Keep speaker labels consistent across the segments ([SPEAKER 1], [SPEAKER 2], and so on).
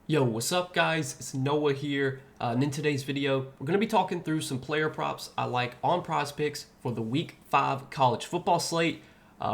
[SPEAKER 1] Yo, what's up guys? It's Noah here, and in today's video, we're going to be talking through some player props I like on Prizepicks for the Week 5 college football slate.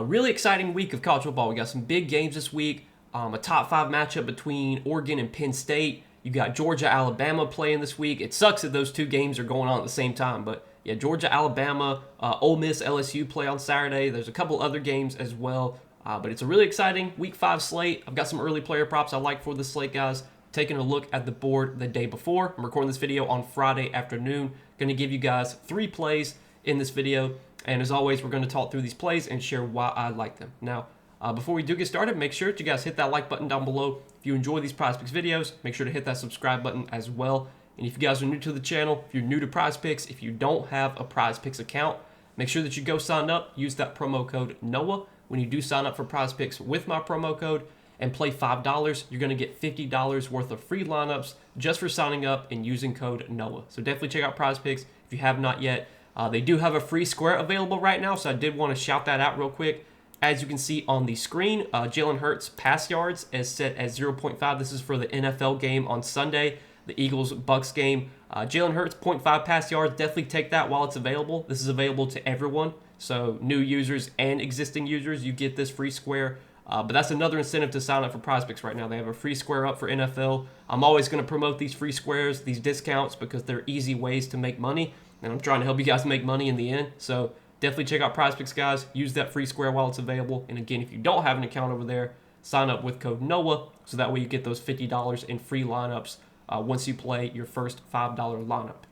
[SPEAKER 1] Really exciting week of college football. We got some big games this week, a top 5 matchup between Oregon and Penn State. You got Georgia, Alabama playing this week. It sucks that those two games are going on at the same time, but yeah, Georgia, Alabama, Ole Miss, LSU play on Saturday. There's a couple other games as well, but it's a really exciting Week 5 slate. I've got some early player props I like for this slate, guys. Taking a look at the board the day before. I'm recording this video on Friday afternoon. Going to give you guys 3 plays in this video. And as always, we're going to talk through these plays and share why I like them. Now, before we do get started, make sure that you guys hit that like button down below. If you enjoy these Prizepicks videos, make sure to hit that subscribe button as well. And if you guys are new to the channel, if you're new to Prizepicks, if you don't have a Prizepicks account, make sure that you go sign up. Use that promo code NOAH when you do sign up for Prizepicks with my promo code. And play $5, you're going to get $50 worth of free lineups just for signing up and using code NOAH. So definitely check out Prizepicks if you have not yet. They do have a free square available right now, so I did want to shout that out real quick. As you can see on the screen, Jalen Hurts pass yards is set at 0.5. This is for the NFL game on Sunday, the Eagles-Bucks game. Jalen Hurts, 0.5 pass yards. Definitely take that while it's available. This is available to everyone, so new users and existing users, you get this free square. But that's another incentive to sign up for Prizepicks right now. They have a free square up for NFL. I'm always going to promote these free squares, these discounts, because they're easy ways to make money. And I'm trying to help you guys make money in the end. So definitely check out Prizepicks, guys. Use that free square while it's available. And again, if you don't have an account over there, sign up with code NOAH. So that way you get those $50 in free lineups once you play your first $5 lineup.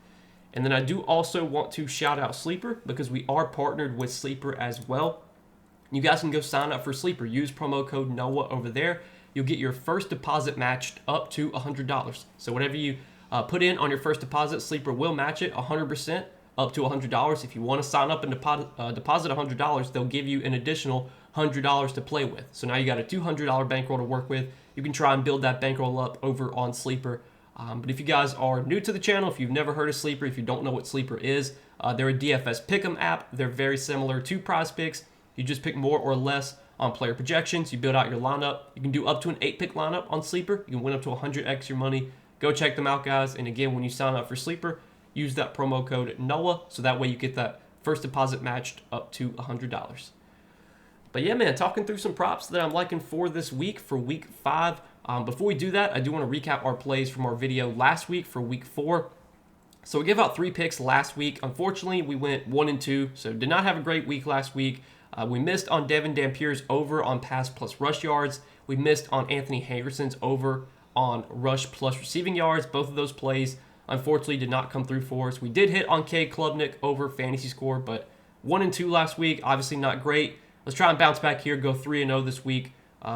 [SPEAKER 1] And then I do also want to shout out Sleeper, because we are partnered with Sleeper as well. You guys can go sign up for Sleeper. Use promo code NOAH over there. You'll get your first deposit matched up to $100. So whatever you put in on your first deposit, Sleeper will match it 100% up to $100. If you want to sign up and deposit $100, they'll give you an additional $100 to play with. So now you got a $200 bankroll to work with. You can try and build that bankroll up over on Sleeper. But if you guys are new to the channel, if you've never heard of Sleeper, if you don't know what Sleeper is, they're a DFS pick'em app. They're very similar to Prizepicks. You just pick more or less on player projections. You build out your lineup. You can do up to an 8-pick lineup on Sleeper. You can win up to 100x your money. Go check them out, guys. And again, when you sign up for Sleeper, use that promo code NOAH, so that way you get that first deposit matched up to $100. But yeah, man, talking through some props that I'm liking for this week, for Week 5. Before we do that, I do want to recap our plays from our video last week for Week 4. So we gave out 3 picks last week. Unfortunately, we went 1-2, so did not have a great week last week. We missed on Devin Dampier's over on pass plus rush yards. We missed on Anthony Henderson's over on rush plus receiving yards. Both of those plays, unfortunately, did not come through for us. We did hit on K. Klubnik over fantasy score, but 1-2 last week, obviously not great. Let's try and bounce back here, go 3-0 this week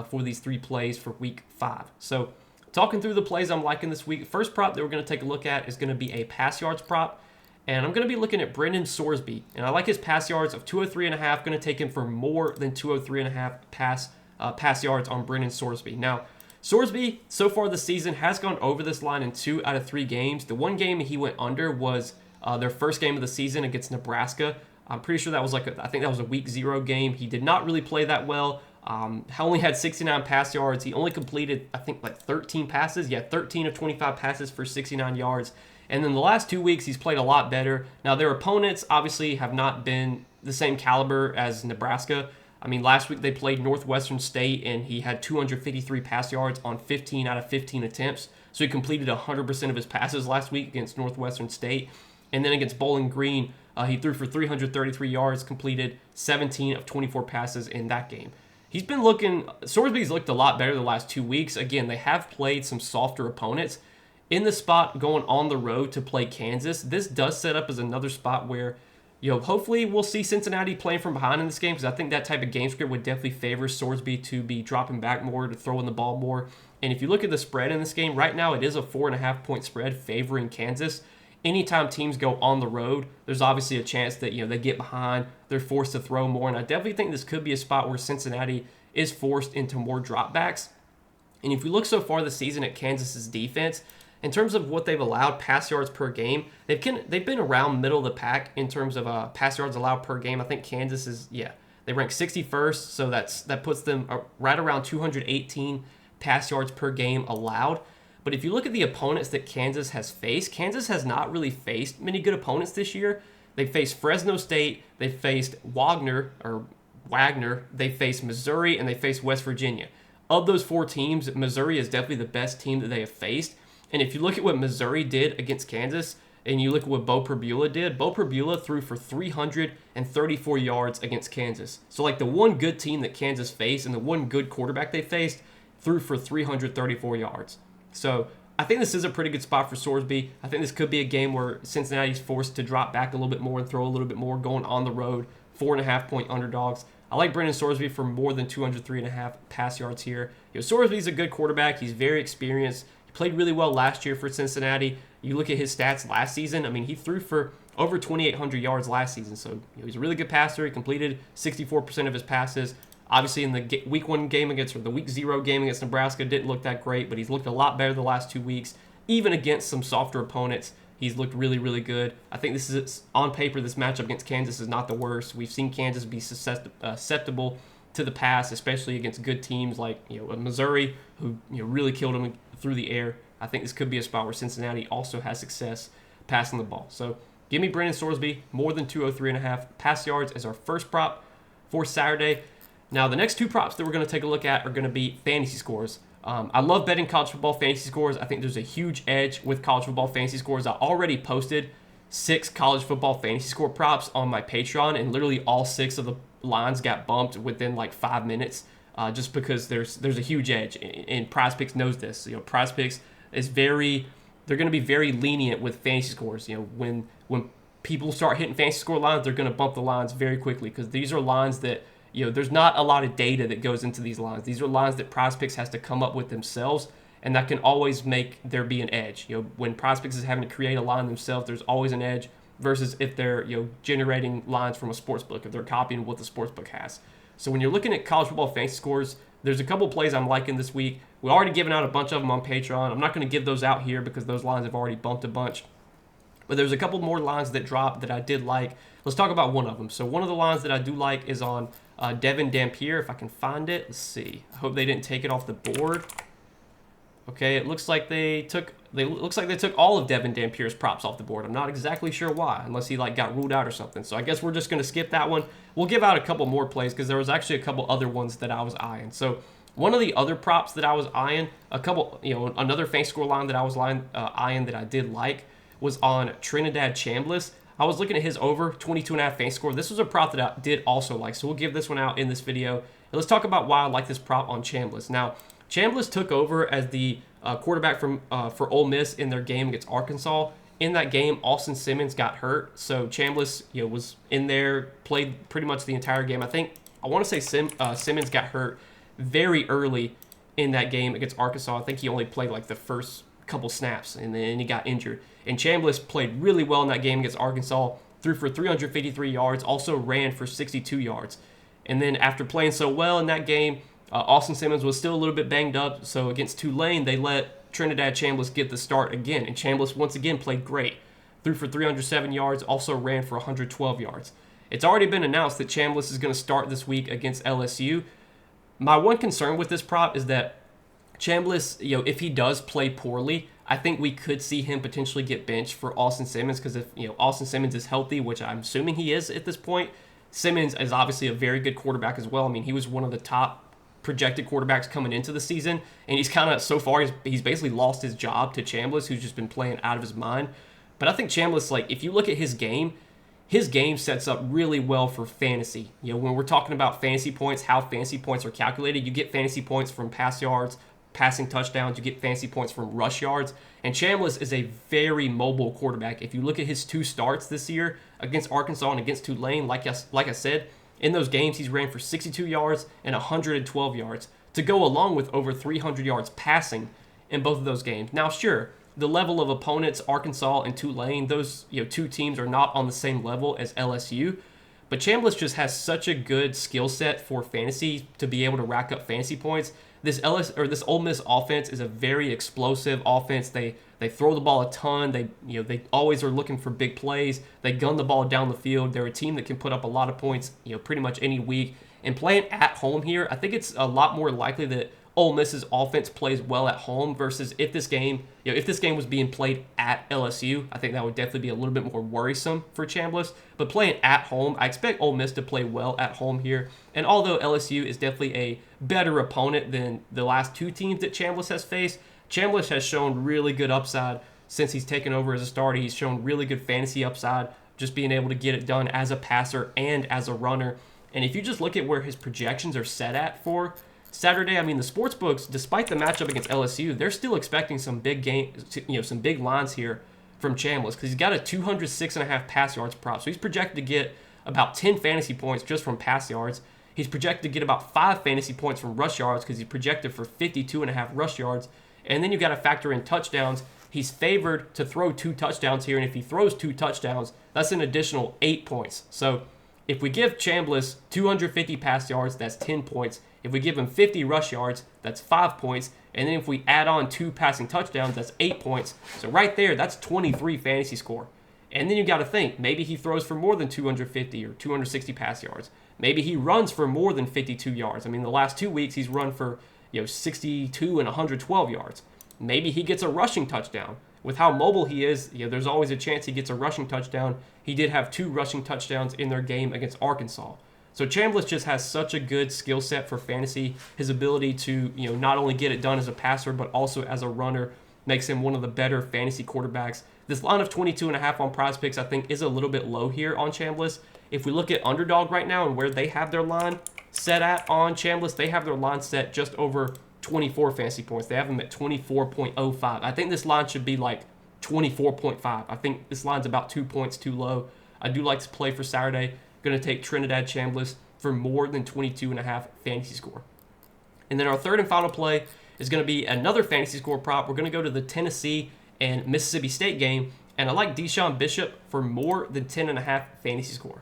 [SPEAKER 1] for these 3 plays for Week 5. So talking through the plays I'm liking this week, first prop that we're going to take a look at is going to be a pass yards prop. And I'm going to be looking at Brendan Sorsby. And I like his pass yards of 203.5. Going to take him for more than 203.5 pass yards on Brendan Sorsby. Now, Sorsby, so far this season, has gone over this line in 2 out of 3 games. The one game he went under was their first game of the season against Nebraska. I'm pretty sure that was I think that was a Week 0 game. He did not really play that well. Only had 69 pass yards. He only completed, I think, like 13 passes. Yeah, 13 of 25 passes for 69 yards. And then the last 2 weeks, he's played a lot better. Now, their opponents obviously have not been the same caliber as Nebraska. I mean, last week they played Northwestern State, and he had 253 pass yards on 15 out of 15 attempts. So he completed 100% of his passes last week against Northwestern State. And then against Bowling Green, he threw for 333 yards, completed 17 of 24 passes in that game. Sorsby's looked a lot better the last 2 weeks. Again, they have played some softer opponents. In the spot going on the road to play Kansas, this does set up as another spot where, hopefully we'll see Cincinnati playing from behind in this game, because I think that type of game script would definitely favor Sorsby to be dropping back more, to throwing the ball more. And if you look at the spread in this game, right now it is a 4.5-point spread favoring Kansas. Anytime teams go on the road, there's obviously a chance that, they get behind, they're forced to throw more. And I definitely think this could be a spot where Cincinnati is forced into more dropbacks. And if we look so far this season at Kansas's defense, in terms of what they've allowed pass yards per game, they've been around middle of the pack in terms of pass yards allowed per game. I think Kansas is, they rank 61st, so that puts them right around 218 pass yards per game allowed. But if you look at the opponents that Kansas has not really faced many good opponents this year. They faced Fresno State, they faced Wagner, they faced Missouri, and they faced West Virginia. Of those 4 teams, Missouri is definitely the best team that they have faced. And if you look at what Missouri did against Kansas, and you look at what Bo Perbula did, Bo Perbula threw for 334 yards against Kansas. So like the one good team that Kansas faced and the one good quarterback they faced threw for 334 yards. So I think this is a pretty good spot for Sorsby. I think this could be a game where Cincinnati's forced to drop back a little bit more and throw a little bit more going on the road. 4.5-point underdogs. I like Brendan Sorsby for more than 203.5 pass yards here. Sorsby's a good quarterback. He's very experienced. He played really well last year for Cincinnati. You look at his stats last season. I mean, he threw for over 2,800 yards last season. So he's a really good passer. He completed 64% of his passes. Obviously, in the week 1 game against, or the week 0 game against Nebraska, didn't look that great, but he's looked a lot better the last 2 weeks. Even against some softer opponents, he's looked really, really good. I think this is, on paper, this matchup against Kansas is not the worst. We've seen Kansas be susceptible to the pass, especially against good teams like Missouri, who really killed him through the air. I think this could be a spot where Cincinnati also has success passing the ball. So give me Brendan Sorsby, more than 203.5 pass yards as our first prop for Saturday. Now, the next 2 props that we're going to take a look at are going to be fantasy scores. I love betting college football fantasy scores. I think there's a huge edge with college football fantasy scores. I already posted 6 college football fantasy score props on my Patreon, and literally all 6 of the lines got bumped within like 5 minutes, just because there's a huge edge. And Prizepicks knows this. Prizepicks is they're going to be very lenient with fantasy scores. When people start hitting fantasy score lines, they're going to bump the lines very quickly, because these are lines that there's not a lot of data that goes into these lines. These are lines that Prizepicks has to come up with themselves, and that can always make there be an edge. When Prizepicks is having to create a line themselves, there's always an edge, versus if they're generating lines from a sportsbook, if they're copying what the sportsbook has. So when you're looking at college football fantasy scores, there's a couple plays I'm liking this week. We already given out a bunch of them on Patreon. I'm not going to give those out here because those lines have already bumped a bunch. But there's a couple more lines that dropped that I did like. Let's talk about one of them. So one of the lines that I do like is on Devin Dampier, if I can find it. Let's see. I hope they didn't take it off the board. Okay, it looks like they took all of Devin Dampier's props off the board. I'm not exactly sure why, unless he got ruled out or something. So I guess we're just going to skip that one. We'll give out a couple more plays because there was actually a couple other ones that I was eyeing. So one of the other props that I was eyeing, another fantasy score line that I was eyeing that I did like was on Trinidad Chambliss. I was looking at his over 22.5 fantasy score. This was a prop that I did also like, so we'll give this one out in this video. And let's talk about why I like this prop on Chambliss. Now, Chambliss took over as the quarterback for Ole Miss in their game against Arkansas. In that game, Austin Simmons got hurt, so Chambliss was in there, played pretty much the entire game. I want to say Simmons got hurt very early in that game against Arkansas. I think he only played like the first couple snaps, and then he got injured. And Chambliss played really well in that game against Arkansas, threw for 353 yards, also ran for 62 yards. And then after playing so well in that game, Austin Simmons was still a little bit banged up, so against Tulane, they let Trinidad Chambliss get the start again. And Chambliss once again played great. Threw for 307 yards, also ran for 112 yards. It's already been announced that Chambliss is going to start this week against LSU. My one concern with this prop is that Chambliss, if he does play poorly, I think we could see him potentially get benched for Austin Simmons, because if Austin Simmons is healthy, which I'm assuming he is at this point, Simmons is obviously a very good quarterback as well. I mean, he was one of the top projected quarterbacks coming into the season, and he's kind of, so far, he's basically lost his job to Chambliss, who's just been playing out of his mind. But I think Chambliss, if you look at his game sets up really well for fantasy. When we're talking about fantasy points, how fantasy points are calculated, you get fantasy points from pass yards, passing touchdowns, you get fantasy points from rush yards. And Chambliss is a very mobile quarterback. If you look at his 2 starts this year against Arkansas and against Tulane, like I said, in those games he's ran for 62 yards and 112 yards to go along with over 300 yards passing in both of those games. Now, sure, the level of opponents, Arkansas and Tulane, those 2 teams are not on the same level as LSU. But Chambliss just has such a good skill set for fantasy to be able to rack up fantasy points. This Ole Miss offense is a very explosive offense. They throw the ball a ton. They always are looking for big plays. They gun the ball down the field. They're a team that can put up a lot of points, pretty much any week. And playing at home here, I think it's a lot more likely that Ole Miss's offense plays well at home versus if this game, if this game was being played at LSU, I think that would definitely be a little bit more worrisome for Chambliss. But playing at home, I expect Ole Miss to play well at home here. And although LSU is definitely a better opponent than the last two teams that Chambliss has faced, Chambliss has shown really good upside since he's taken over as a starter. He's shown really good fantasy upside, just being able to get it done as a passer and as a runner. And if you just look at where his projections are set at for Saturday, I mean, the sports books, despite the matchup against LSU, they're still expecting some big some big lines here from Chambliss because he's got a 206.5 pass yards prop. So he's projected to get about 10 fantasy points just from pass yards. He's projected to get about 5 fantasy points from rush yards because he's projected for 52.5 rush yards. And then you got to factor in touchdowns. He's favored to throw 2 touchdowns here, and if he throws 2 touchdowns, that's an additional 8 points. So if we give Chambliss 250 pass yards, that's 10 points. If we give him 50 rush yards, that's 5 points. And then if we add on 2 passing touchdowns, that's 8 points. So right there, that's 23 fantasy score. And then you got to think, maybe he throws for more than 250 or 260 pass yards. Maybe he runs for more than 52 yards. I mean, the last 2 weeks, he's run for 62 and 112 yards. Maybe he gets a rushing touchdown. With how mobile he is, there's always a chance he gets a rushing touchdown. He did have 2 rushing touchdowns in their game against Arkansas. So Chambliss just has such a good skill set for fantasy. His ability to, not only get it done as a passer, but also as a runner makes him one of the better fantasy quarterbacks. This line of 22.5 on Prizepicks, I think, is a little bit low here on Chambliss. If we look at Underdog right now and where they have their line set at on Chambliss, they have their line set just over 24 fantasy points. They have them at 24.05. I think this line should be like 24.5. I think this line's about 2 points too low. I do like to play for Saturday. Going to take Trinidad Chambliss for more than 22.5 fantasy score. And then our third and final play is going to be another fantasy score prop. We're going to go to the Tennessee and Mississippi State game, and I like Deshaun Bishop for more than 10.5 fantasy score.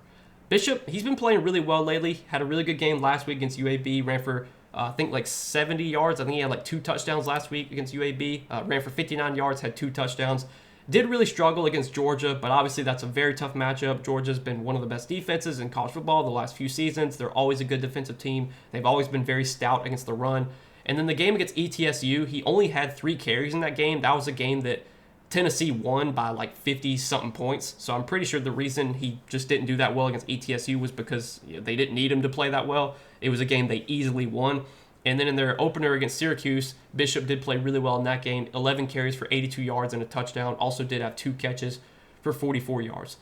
[SPEAKER 1] Bishop, he's been playing really well lately. Had a really good game last week against UAB. Ran for I think like 70 yards. I think he had like 2 touchdowns last week against UAB. Ran for 59 yards, had 2 touchdowns. Did really struggle against Georgia, but obviously that's a very tough matchup. Georgia's been one of the best defenses in college football the last few seasons. They're always a good defensive team. They've always been very stout against the run. And then the game against ETSU, he only had 3 carries in that game. That was a game that Tennessee won by like 50-something points. So I'm pretty sure the reason he just didn't do that well against ETSU was because they didn't need him to play that well. It was a game they easily won. And then in their opener against Syracuse, Bishop did play really well in that game. 11 carries for 82 yards and a touchdown. Also did have 2 catches for 44 yards.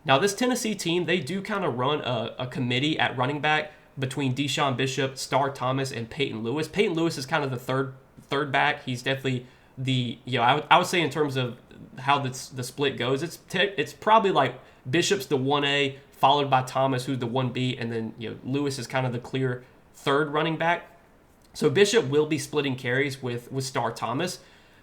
[SPEAKER 1] Now this Tennessee team, they do kind of run a committee at running back between Deshaun Bishop, Star Thomas, and Peyton Lewis. Peyton Lewis is kind of the third back. He's definitely the, I would say in terms of how the split goes, it's probably like Bishop's the 1A, followed by Thomas, who's the 1B, and then Lewis is kind of the clear third running back. So Bishop will be splitting carries with Star Thomas.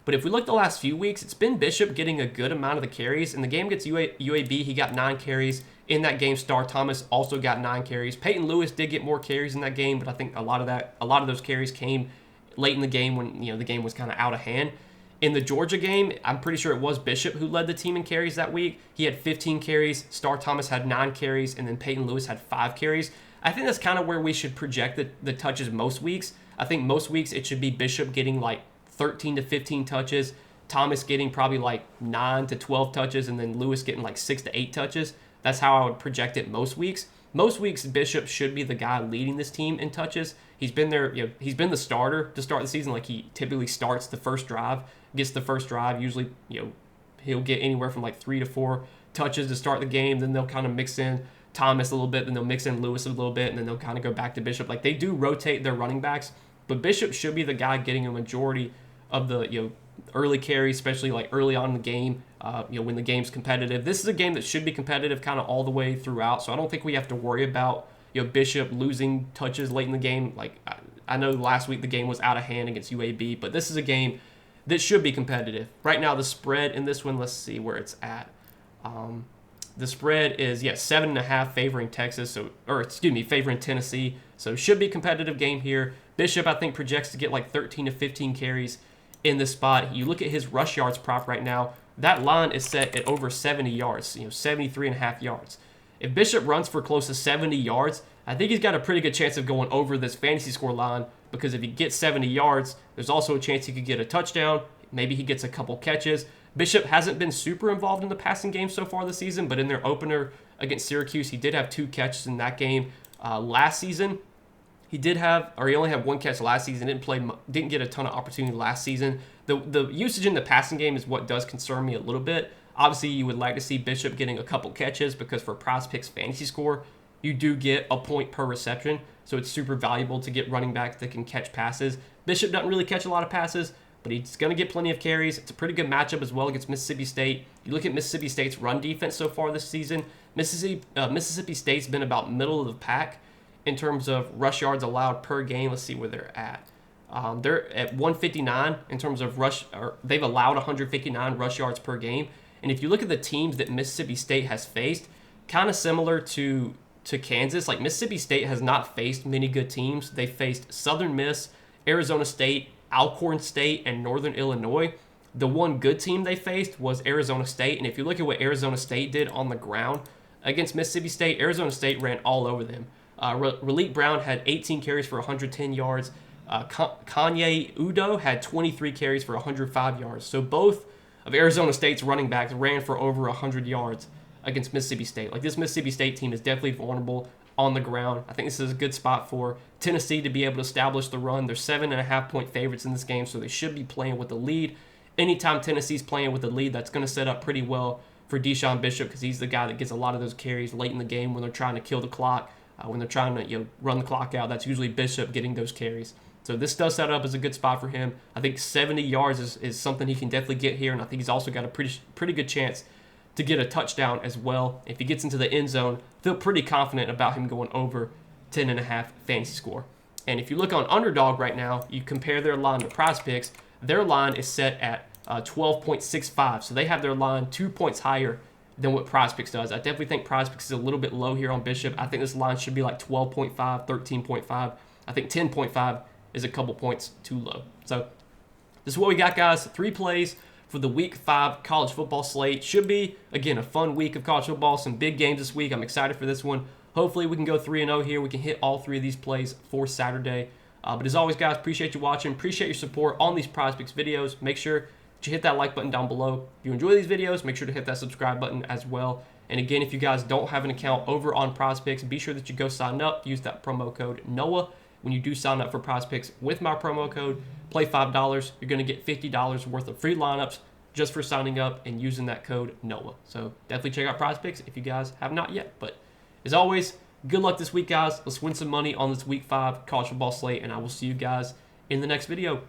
[SPEAKER 1] But if we look the last few weeks, it's been Bishop getting a good amount of the carries. In the game against UAB, he got 9 carries. In that game, Star Thomas also got 9 carries. Peyton Lewis did get more carries in that game, but I think a lot of those carries came late in the game when the game was kind of out of hand. In the Georgia game, I'm pretty sure it was Bishop who led the team in carries that week. He had 15 carries. Star Thomas had 9 carries, and then Peyton Lewis had 5 carries. I think that's kind of where we should project the touches most weeks. I think most weeks it should be Bishop getting like 13 to 15 touches, Thomas getting probably like 9 to 12 touches, and then Lewis getting like 6 to 8 touches. That's how I would project it most weeks. Most weeks, Bishop should be the guy leading this team in touches. He's been there, he's been the starter to start the season. Like he typically starts the first drive, gets the first drive. Usually, he'll get anywhere from like 3 to 4 touches to start the game. Then they'll kind of mix in Thomas a little bit, then they'll mix in Lewis a little bit, and then they'll kind of go back to Bishop. Like they do rotate their running backs, but Bishop should be the guy getting a majority of the early carries, especially like early on in the game. When the game's competitive. This is a game that should be competitive kind of all the way throughout. So I don't think we have to worry about Bishop losing touches late in the game. Like I know last week the game was out of hand against UAB, but this is a game that should be competitive. Right now the spread in this one, let's see where it's at. The spread is 7.5 favoring Texas, favoring Tennessee. So should be a competitive game here. Bishop I think projects to get like 13 to 15 carries in this spot. You look at his rush yards prop right now. That line is set at over 70 yards, 73.5 yards. If Bishop runs for close to 70 yards, I think he's got a pretty good chance of going over this fantasy score line because if he gets 70 yards, there's also a chance he could get a touchdown. Maybe he gets a couple catches. Bishop hasn't been super involved in the passing game so far this season, but in their opener against Syracuse, he did have 2 catches in that game last season. He only had 1 catch last season. Didn't get a ton of opportunity last season. The usage in the passing game is what does concern me a little bit. Obviously, you would like to see Bishop getting a couple catches because for Prizepicks fantasy score, you do get a point per reception. So it's super valuable to get running backs that can catch passes. Bishop doesn't really catch a lot of passes, but he's going to get plenty of carries. It's a pretty good matchup as well against Mississippi State. You look at Mississippi State's run defense so far this season, Mississippi State's been about middle of the pack in terms of rush yards allowed per game. Let's see where they're at. They're at 159 in terms of they've allowed 159 rush yards per game. And if you look at the teams that Mississippi State has faced, kind of similar to Kansas, like Mississippi State has not faced many good teams. They faced Southern Miss, Arizona State, Alcorn State, and Northern Illinois. The one good team they faced was Arizona State. And if you look at what Arizona State did on the ground against Mississippi State, Arizona State ran all over them. Raleek Brown had 18 carries for 110 yards. Kanye Udo had 23 carries for 105 yards. So both of Arizona State's running backs ran for over 100 yards against Mississippi State. Like, this Mississippi State team is definitely vulnerable on the ground. I think this is a good spot for Tennessee to be able to establish the run. They're 7.5-point favorites in this game, so they should be playing with the lead. Anytime Tennessee's playing with the lead, that's going to set up pretty well for Deshaun Bishop because he's the guy that gets a lot of those carries late in the game when they're trying to kill the clock. When they're trying to run the clock out, that's usually Bishop getting those carries. So this does set up as a good spot for him. I think 70 yards is something he can definitely get here, and I think he's also got a pretty good chance to get a touchdown as well. If he gets into the end zone, feel pretty confident about him going over 10.5 fantasy score. And if you look on Underdog right now, you compare their line to Prizepicks, their line is set at 12.65. So they have their line 2 points higher than what Prizepicks does. I definitely think Prizepicks is a little bit low here on Bishop. I think this line should be like 12.5, 13.5. I think 10.5 is a couple points too low. So this is what we got, guys. 3 plays for the Week 5 college football slate. Should be, again, a fun week of college football. Some big games this week. I'm excited for this one. Hopefully we can go 3-0 here. We can hit all 3 of these plays for Saturday. But as always, guys, appreciate you watching. Appreciate your support on these Prizepicks videos. Make sure that you hit that like button down below. If you enjoy these videos, make sure to hit that subscribe button as well. And again, if you guys don't have an account over on Prizepicks, be sure that you go sign up. Use that promo code NOAH. When you do sign up for Prizepicks with my promo code, play $5, you're going to get $50 worth of free lineups just for signing up and using that code NOAH. So definitely check out Prizepicks if you guys have not yet. But as always, good luck this week, guys. Let's win some money on this Week 5 college football slate, and I will see you guys in the next video.